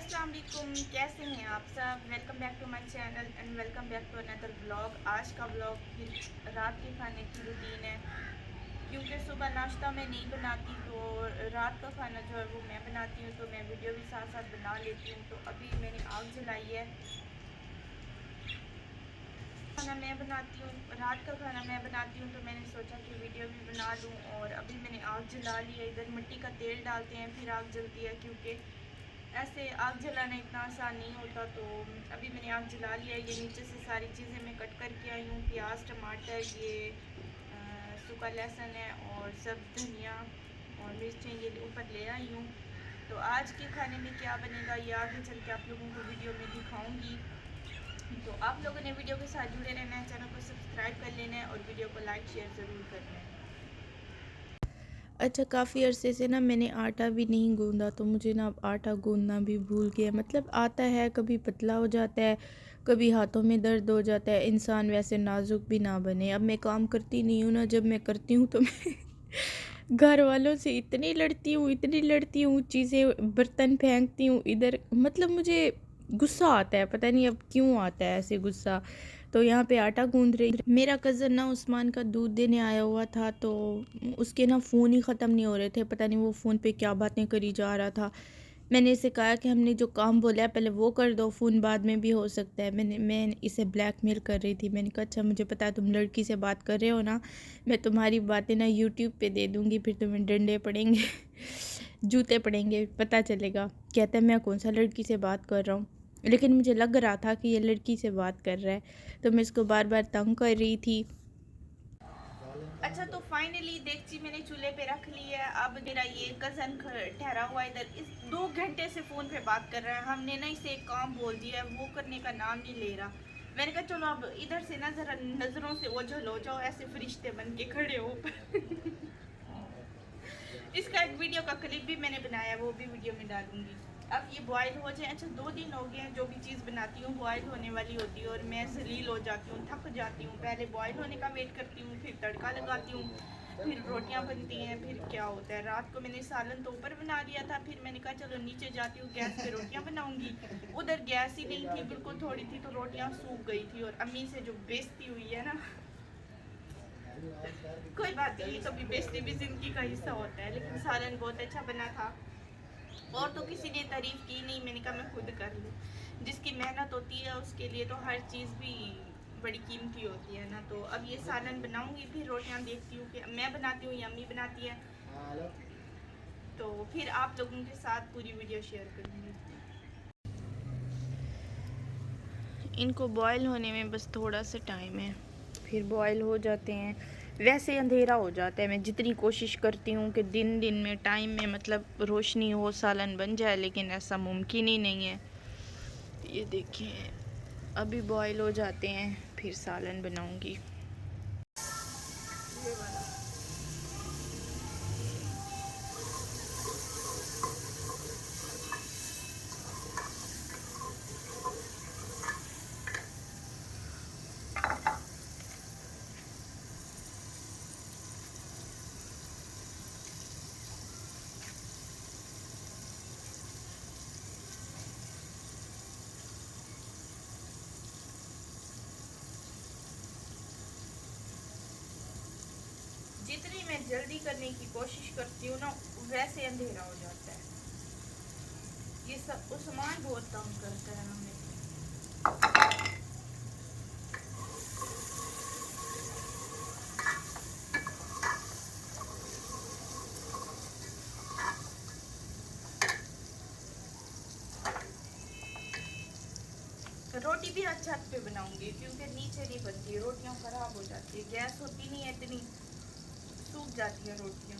अस्सलाम वालेकुम, कैसे हैं आप सब। Welcome back to my channel and welcome back to another vlog. आज का व्लॉग फिर रात के खाने की रूटीन है, क्योंकि सुबह नाश्ता मैं नहीं बनाती तो रात का खाना जो है वो मैं बनाती हूँ, तो मैं वीडियो भी साथ साथ बना लेती हूँ। तो अभी मैंने आग जलाई है, खाना मैं बनाती हूँ, रात का खाना मैं बनाती हूँ, तो मैंने सोचा कि वीडियो भी बना लूँ। और अभी मैंने आग जला ली है। इधर मिट्टी का तेल डालते हैं फिर आग जलती है, क्योंकि ऐसे आग जलाना इतना आसान नहीं होता। तो अभी मैंने आग जला लिया है। ये नीचे से सारी चीज़ें मैं कट करके आई हूँ, प्याज, टमाटर, ये सूखा लहसुन है और सब धनिया और मिर्चें ये ऊपर ले आई हूँ। तो आज के खाने में क्या बनेगा ये आगे चल के आप लोगों को वीडियो में दिखाऊंगी। तो आप लोगों ने वीडियो के साथ जुड़े रहना है, चैनल को सब्सक्राइब कर लेना है और वीडियो को लाइक शेयर ज़रूर करना है। अच्छा, काफ़ी अरसे से ना मैंने आटा भी नहीं गूंदा, तो मुझे ना अब आटा गूंदना भी भूल गया। मतलब आता है, कभी पतला हो जाता है, कभी हाथों में दर्द हो जाता है। इंसान वैसे नाजुक भी ना बने। अब मैं काम करती नहीं हूँ ना, जब मैं करती हूँ तो मैं घर वालों से इतनी लड़ती हूँ, चीज़ें बर्तन फेंकती हूँ इधर। मतलब मुझे गुस्सा आता है, पता नहीं अब क्यों आता है ऐसे गुस्सा। तो यहाँ पे आटा गूंद रही, मेरा कज़न ना उस्मान का दूध देने आया हुआ था, तो उसके ना फ़ोन ही ख़त्म नहीं हो रहे थे। पता नहीं वो फ़ोन पे क्या बातें करी जा रहा था। मैंने इसे कहा कि हमने जो काम बोला है पहले वो कर दो, फ़ोन बाद में भी हो सकता है। मैं इसे ब्लैकमेल कर रही थी। मैंने कहा अच्छा, मुझे पता है तुम लड़की से बात कर रहे हो ना, मैं तुम्हारी बातें ना यूट्यूब पे दे दूँगी, फिर तुम्हें डंडे पड़ेंगे जूते पड़ेंगे, पता चलेगा। कहता है मैं कौन सा लड़की से बात कर रहा हूँ, लेकिन मुझे लग रहा था कि ये लड़की से बात कर रहा है, तो मैं इसको बार बार तंग कर रही थी। अच्छा, तो फाइनली देगची मैंने चूल्हे पे रख ली है। अब मेरा ये कज़न ठहरा हुआ इधर, इस 2 घंटे से फ़ोन पे बात कर रहा है। हमने ना इसे एक काम बोल दिया है, वो करने का नाम नहीं ले रहा। मैंने कहा चलो अब इधर से ना ज़रा नज़रों से ओझल हो जाओ, ऐसे फरिश्ते बन के खड़े हो इसका एक वीडियो का क्लिप भी मैंने बनाया, वो भी वीडियो में डालूंगी। अब ये बॉयल हो जाए। अच्छा, 2 दिन हो गए हैं, जो भी चीज़ बनाती हूँ बॉयल होने वाली होती है और मैं जलील हो जाती हूँ, थक जाती हूँ। पहले बॉयल होने का वेट करती हूँ, फिर तड़का लगाती हूँ, फिर रोटियाँ बनती हैं, फिर क्या होता है। रात को मैंने सालन तो ऊपर बना लिया था, फिर मैंने कहा चलो नीचे जाती हूँ, गैस पे रोटियाँ बनाऊँगी। उधर गैस ही नहीं थी, बिल्कुल थोड़ी थी, तो रोटियाँ सूख गई थी। और अम्मी से जो बेइज्जती हुई है ना, कोई बात नहीं, कभी बेइज्जती भी जिंदगी का हिस्सा होता है। लेकिन सालन बहुत अच्छा बना था और तो किसी ने तारीफ़ की नहीं, मैंने कहा मैं खुद कर लूँ। जिसकी मेहनत होती है उसके लिए तो हर चीज़ भी बड़ी कीमती होती है ना। तो अब ये सालन बनाऊंगी, फिर रोटियां देखती हूँ कि मैं बनाती हूँ या अम्मी बनाती है, तो फिर आप लोगों के साथ पूरी वीडियो शेयर करूँगी। इनको बॉयल होने में बस थोड़ा सा टाइम है, फिर बॉयल हो जाते हैं। वैसे अंधेरा हो जाता है, मैं जितनी कोशिश करती हूँ कि दिन दिन में टाइम में मतलब रोशनी हो, सालन बन जाए, लेकिन ऐसा मुमकिन ही नहीं है। ये देखिए अभी बॉयल हो जाते हैं, फिर सालन बनाऊंगी। ये वाला जितनी मैं जल्दी करने की कोशिश करती हूँ ना, वैसे अंधेरा हो जाता है। ये सब उस्मान बहुत तंग करता है हमें। रोटी भी आज छत पे बनाऊंगी, क्योंकि नीचे नहीं बनती, रोटियां खराब हो जाती है। गैस होती नहीं है इतनी, सूख जाती है रोटियां।